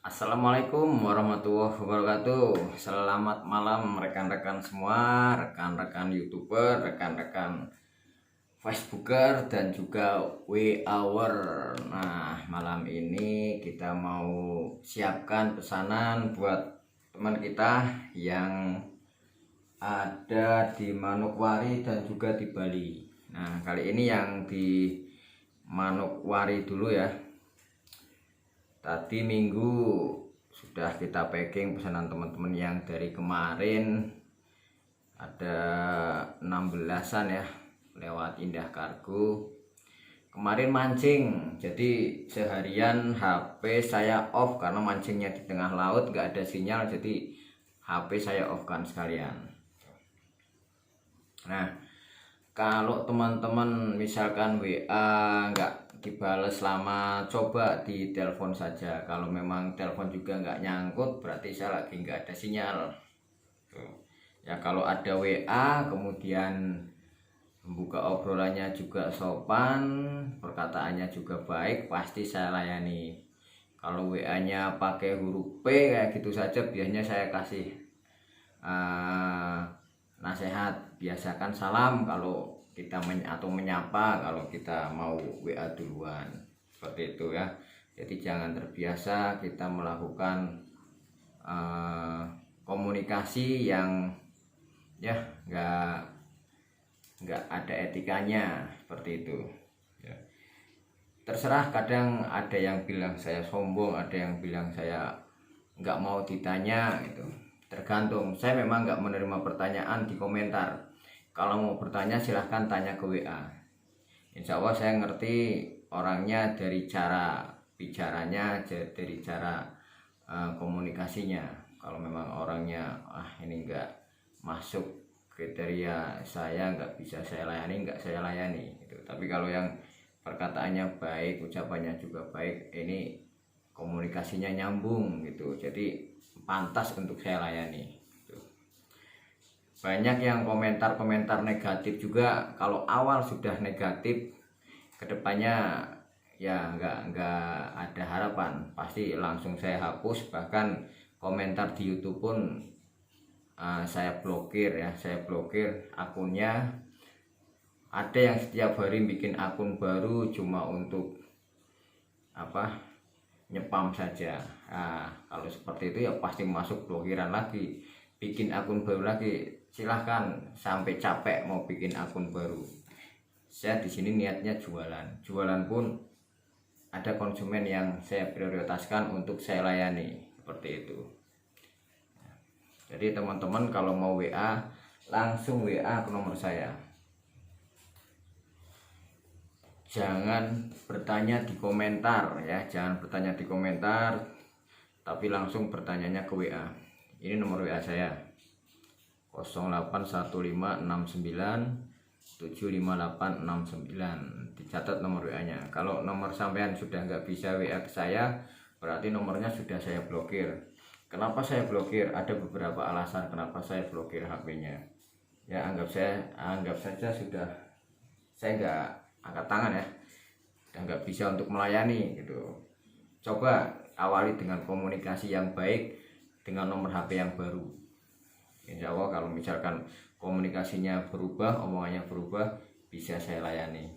Assalamualaikum warahmatullahi wabarakatuh. Selamat malam rekan-rekan semua, rekan-rekan YouTuber, rekan-rekan Facebooker dan juga WA-er. Nah, malam ini kita mau siapkan pesanan buat teman kita yang ada di Manokwari dan juga di Bali. Nah, kali ini yang di Manokwari dulu ya. Tadi minggu sudah kita packing pesanan teman-teman yang dari kemarin ada 16-an ya, lewat Indah Kargo. Kemarin mancing, jadi seharian HP saya off karena mancingnya di tengah laut, nggak ada sinyal, jadi HP saya off kan sekalian. Nah, kalau teman-teman misalkan WA nggak dibales lama, coba di telepon saja. Kalau memang telepon juga nggak nyangkut, berarti saya lagi nggak ada sinyal. Ya, kalau ada WA kemudian membuka obrolannya juga sopan, perkataannya juga baik, pasti saya layani. Kalau WA-nya pakai huruf P kayak gitu saja, biasanya saya kasih nasihat. Biasakan salam kalau kita atau menyapa kalau kita mau WA duluan, seperti itu ya. Jadi jangan terbiasa kita melakukan komunikasi yang ya nggak ada etikanya, seperti itu ya. Terserah, kadang ada yang bilang saya sombong, ada yang bilang saya nggak mau ditanya gitu. Tergantung, saya memang nggak menerima pertanyaan di komentar. Kalau mau bertanya silahkan tanya ke WA. Insya Allah saya ngerti orangnya dari cara bicaranya, dari cara komunikasinya. Kalau memang orangnya ini nggak masuk kriteria saya, nggak bisa saya layani, nggak saya layani gitu. Tapi kalau yang perkataannya baik, ucapannya juga baik, ini komunikasinya nyambung gitu, jadi pantas untuk saya layani. Banyak yang komentar-komentar negatif juga. Kalau awal sudah negatif, kedepannya ya nggak ada harapan, pasti langsung saya hapus. Bahkan komentar di YouTube pun saya blokir ya, saya blokir akunnya. Ada yang setiap hari bikin akun baru cuma untuk nyepam saja. Nah, kalau seperti itu ya pasti masuk blokiran lagi, bikin akun baru lagi. Silahkan sampai capek mau bikin akun baru. Saya di sini niatnya jualan pun ada konsumen yang saya prioritaskan untuk saya layani, seperti itu. Jadi teman-teman kalau mau WA langsung WA ke nomor saya. Jangan bertanya di komentar ya, jangan bertanya di komentar, tapi langsung bertanyanya ke WA. Ini nomor WA saya 081569758869. Dicatat nomor WA-nya. Kalau nomor sampean sudah nggak bisa WA ke saya, berarti nomornya sudah saya blokir. Kenapa saya blokir? Ada beberapa alasan kenapa saya blokir HP-nya. Ya anggap saja sudah saya nggak angkat tangan ya, dan nggak bisa untuk melayani gitu. Coba awali dengan komunikasi yang baik dengan nomor HP yang baru. Insya Allah kalau misalkan komunikasinya berubah, omongannya berubah, bisa saya layani.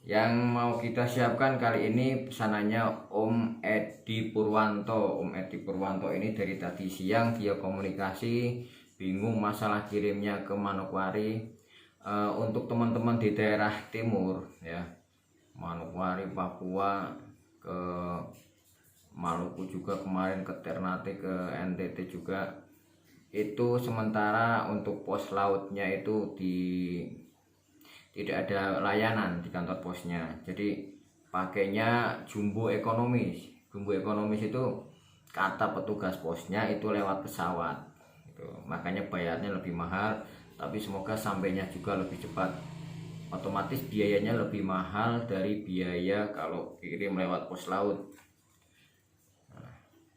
Yang mau kita siapkan kali ini pesanannya Om Edi Purwanto. Om Edi Purwanto ini dari tadi siang dia komunikasi, bingung masalah kirimnya ke Manokwari. Untuk teman-teman di daerah timur ya, Manokwari, Papua, ke Maluku juga kemarin, ke Ternate, ke NTT juga, itu sementara untuk pos lautnya itu tidak ada layanan di kantor posnya, jadi pakainya jumbo ekonomis. Jumbo ekonomis itu kata petugas posnya itu lewat pesawat gitu. Makanya bayarnya lebih mahal, tapi semoga sampainya juga lebih cepat. Otomatis biayanya lebih mahal dari biaya kalau kirim lewat pos laut.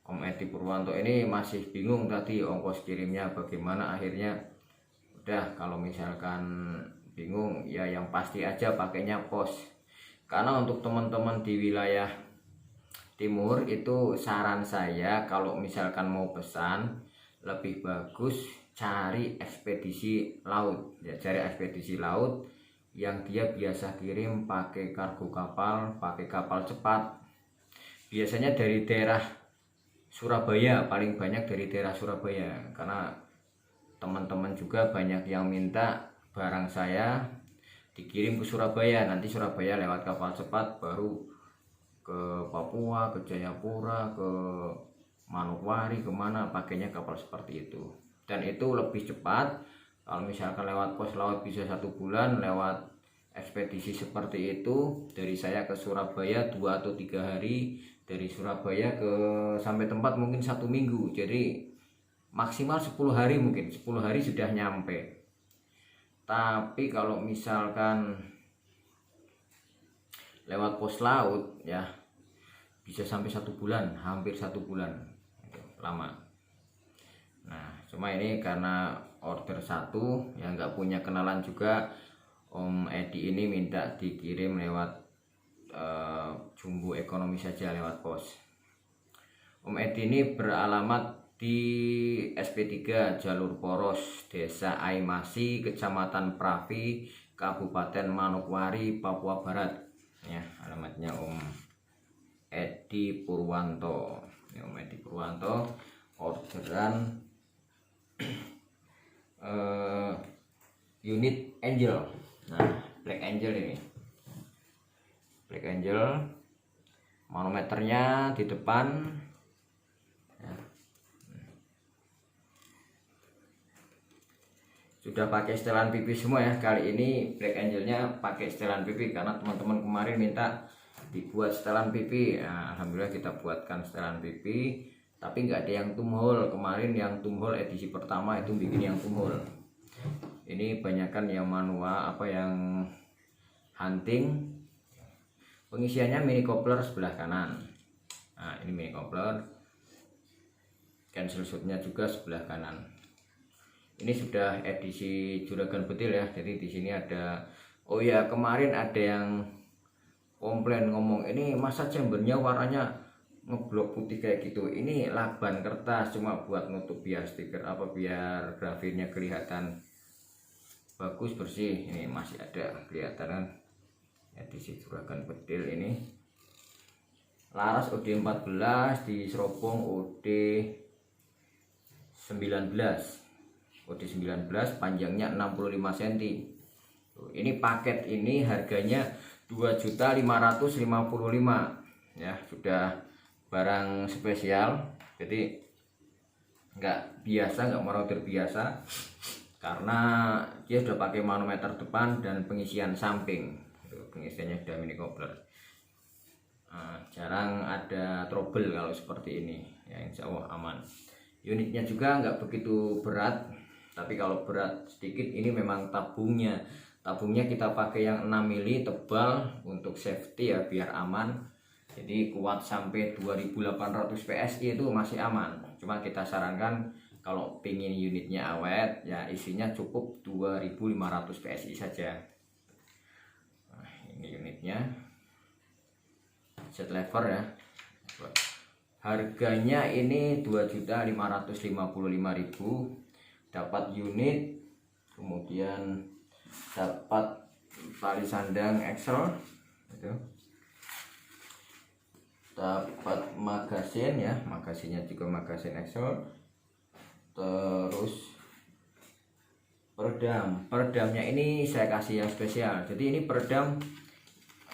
Om Edi Purwanto ini masih bingung tadi ongkos kirimnya bagaimana. Akhirnya udah, kalau misalkan bingung ya yang pasti aja pakainya pos. Karena untuk teman-teman di wilayah Timur itu saran saya kalau misalkan mau pesan lebih bagus cari ekspedisi laut ya, cari ekspedisi laut yang dia biasa kirim pakai kargo kapal, pakai kapal cepat. Biasanya dari daerah Surabaya, paling banyak dari daerah Surabaya, karena teman-teman juga banyak yang minta barang saya dikirim ke Surabaya, nanti Surabaya lewat kapal cepat baru ke Papua, ke Jayapura, ke Manokwari, kemana pakainya kapal seperti itu. Dan itu lebih cepat. Kalau misalkan lewat pos laut bisa 1 bulan, lewat ekspedisi seperti itu dari saya ke Surabaya 2 atau 3 hari, dari Surabaya ke sampai tempat mungkin 1 minggu. Jadi maksimal 10 hari, mungkin 10 hari sudah nyampe. Tapi kalau misalkan lewat pos laut ya bisa sampai 1 bulan, hampir 1 bulan, lama. Nah cuma ini karena order 1 yang nggak punya kenalan juga, Om Edi ini minta dikirim lewat jumbo ekonomi saja, lewat pos. Om Edi ini beralamat di SP3 Jalur Poros, Desa Aimasi, Kecamatan Pravi, Kabupaten Manokwari, Papua Barat. Ya, alamatnya Om Edi Purwanto. Ya, Om Edi Purwanto orderan unit Angel. Nah, Black Angel ini. Black Angel, manometernya di depan. Sudah pakai setelan pipi semua ya. Kali ini Black Angelnya pakai setelan pipi karena teman-teman kemarin minta dibuat setelan pipi. Nah, alhamdulillah kita buatkan setelan pipi, tapi nggak ada yang tumhole. Kemarin yang tumhole edisi pertama itu bikin yang tumhole. Ini banyakkan yang manual, yang hunting. Pengisiannya mini coupler sebelah kanan. Nah, ini mini coupler. Cancel shootnya juga sebelah kanan. Ini sudah edisi juragan betil ya. Jadi di sini ada, oh ya kemarin ada yang komplain ngomong ini masa chambernya warnanya ngeblok putih kayak gitu. Ini lakban kertas cuma buat nutup biar stiker biar grafirnya kelihatan bagus bersih. Ini masih ada kelihatan kan edisi juragan betil ini. Laras OD14 di serobong OD19. OD19 panjangnya 65 cm. Ini paket ini harganya 2.555.000 ya, sudah barang spesial. Jadi nggak biasa, nggak marauder biasa, karena dia sudah pakai manometer depan dan pengisian samping. Pengisiannya sudah mini coupler. Jarang ada trouble kalau seperti ini ya, insya Allah aman. Unitnya juga nggak begitu berat, tapi kalau berat sedikit ini memang tabungnya kita pakai yang 6 mili tebal untuk safety ya, biar aman. Jadi kuat sampai 2800 PSI itu masih aman. Cuma kita sarankan kalau pingin unitnya awet ya isinya cukup 2500 PSI saja. Nah, ini unitnya set lever ya. Harganya ini 2.555.000. Dapat unit, kemudian dapat tali sandang Excel gitu. Dapat magasin ya, magasinnya juga magasin Excel. Terus peredamnya ini saya kasih yang spesial. Jadi ini peredam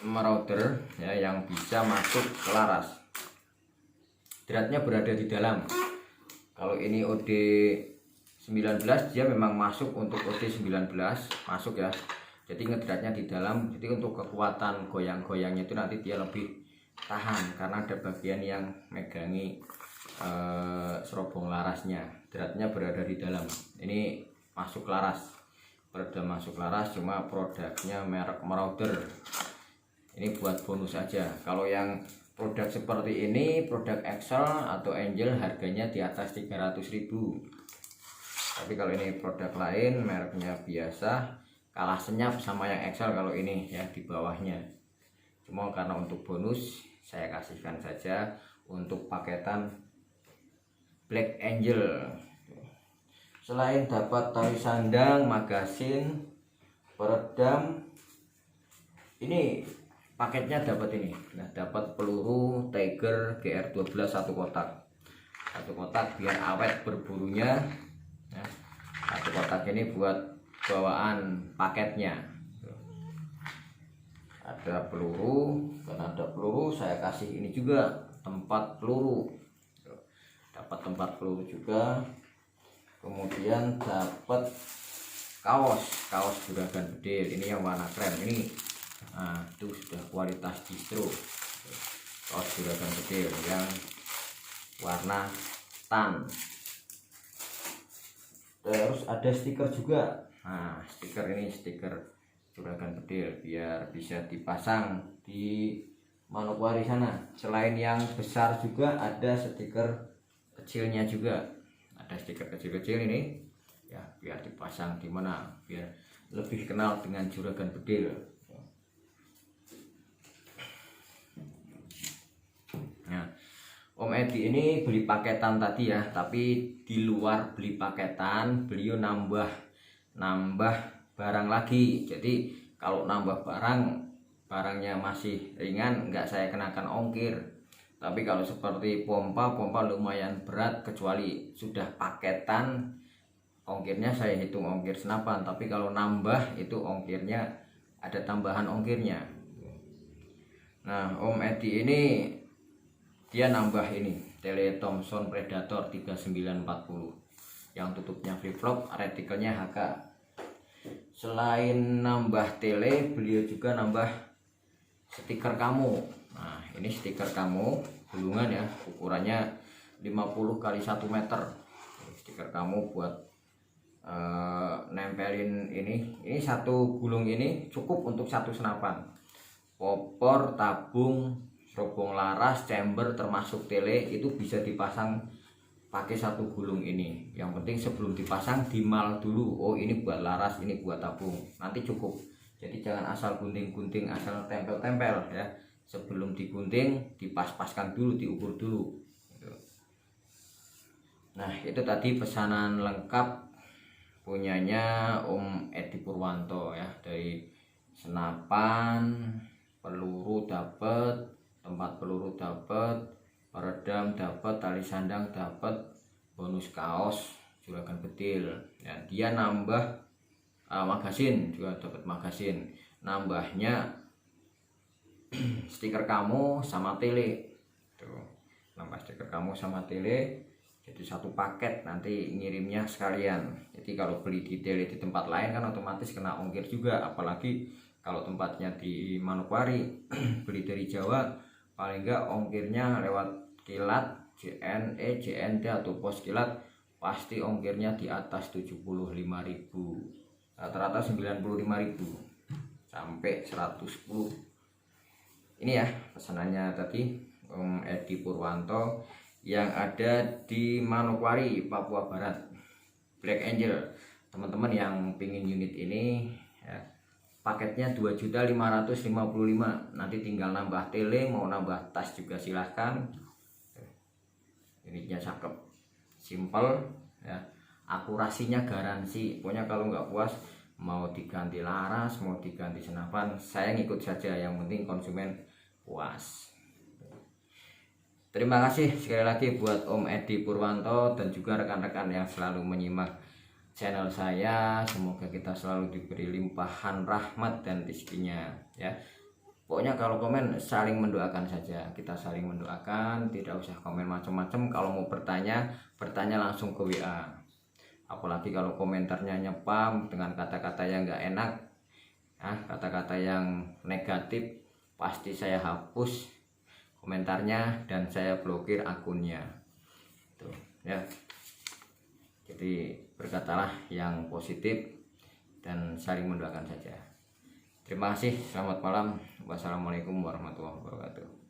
marauder ya, yang bisa masuk ke laras. Dratnya berada di dalam. Kalau ini OD19 dia memang masuk, untuk OD19 masuk ya. Jadi ngedratnya di dalam. Jadi untuk kekuatan goyang-goyangnya itu nanti dia lebih tahan karena ada bagian yang megangi serobong larasnya. Dratnya berada di dalam. Ini masuk laras. Peredam masuk laras, cuma produknya merek Marauder. Ini buat bonus aja. Kalau yang produk seperti ini, produk Excel atau Angel, harganya di atas 300.000. Tapi kalau ini produk lain, mereknya biasa, kalah senyap sama yang Excel kalau ini ya, di bawahnya. Cuma karena untuk bonus saya kasihkan saja untuk paketan Black Angel. Selain dapat tali sandang, magasin, peredam, ini paketnya dapat ini. Nah, dapat peluru Tiger GR12 satu kotak biar awet berburunya. Nah, satu kotak ini buat bawaan paketnya. Ada peluru, karena ada peluru saya kasih ini juga tempat peluru. Dapat tempat peluru juga. Kemudian dapat kaos juragan bedil. Ini yang warna krem ini. Nah, itu sudah kualitas distro. Kaos juragan bedil yang warna tan. Terus ada stiker juga. Nah, stiker ini stiker juragan bedil biar bisa dipasang di Manokwari sana. Selain yang besar juga ada stiker kecilnya juga. Ada stiker kecil-kecil ini ya, biar dipasang di mana biar lebih kenal dengan juragan bedil. Nah, Om Edi ini beli paketan tadi ya, tapi di luar beli paketan beliau nambah barang lagi. Jadi kalau nambah barangnya masih ringan, nggak saya kenakan ongkir. Tapi kalau seperti pompa lumayan berat, kecuali sudah paketan, ongkirnya saya hitung ongkir senapan. Tapi kalau nambah itu ongkirnya ada tambahan ongkirnya. Nah, Om Edi ini dia nambah ini tele Thomson Predator 3940 yang tutupnya flip flop, retikelnya HK. Selain nambah tele, beliau juga nambah stiker kamu. Nah, ini stiker kamu gulungan ya, ukurannya 50 kali 1 meter. Stiker kamu buat nempelin ini satu gulung ini cukup untuk satu senapan. Popor, tabung, serobong laras, chamber termasuk tele itu bisa dipasang pakai satu gulung ini. Yang penting sebelum dipasang dimal dulu. Oh, ini buat laras, ini buat tabung. Nanti cukup. Jadi jangan asal gunting-gunting, asal tempel-tempel ya. Sebelum digunting, dipas-paskan dulu, diukur dulu. Nah, itu tadi pesanan lengkap punyanya Om Edi Purwanto ya. Dari senapan, peluru dapat, tempat peluru dapat, peredam dapat, tali sandang dapat, bonus kaos juragan bedil. Ya, dia nambah magasin juga dapat magasin. Nambahnya stiker kamu sama tele. Tuh, nambah stiker kamu sama tele. Jadi satu paket, nanti ngirimnya sekalian. Jadi kalau beli di tele di tempat lain kan otomatis kena ongkir juga, apalagi kalau tempatnya di Manokwari. Beli dari Jawa paling enggak ongkirnya lewat kilat, JNE, JNT atau pos kilat pasti ongkirnya di atas 75.000, rata-rata 95.000 sampai 110. Ini ya pesanannya tadi Om Edi Purwanto yang ada di Manokwari, Papua Barat. Black Angel, teman-teman yang pingin unit ini ya, paketnya 2.555.000. Nanti tinggal nambah tele, mau nambah tas juga silahkan. Unitnya cakep, simple ya, akurasinya garansi. Pokoknya kalau nggak puas, mau diganti laras, mau diganti senapan, saya ngikut saja, yang penting konsumen puas. Terima kasih sekali lagi buat Om Edi Purwanto dan juga rekan-rekan yang selalu menyimak channel saya. Semoga kita selalu diberi limpahan rahmat dan rezekinya ya. Pokoknya kalau komen saling mendoakan saja, kita saling mendoakan, tidak usah komen macam-macam. Kalau mau bertanya langsung ke WA. Apalagi kalau komentarnya nyepam dengan kata-kata yang nggak enak, kata-kata yang negatif, pasti saya hapus komentarnya dan saya blokir akunnya. Tuh, ya. Jadi berkatalah yang positif dan saling mendoakan saja. Terima kasih, selamat malam. Wassalamualaikum warahmatullahi wabarakatuh.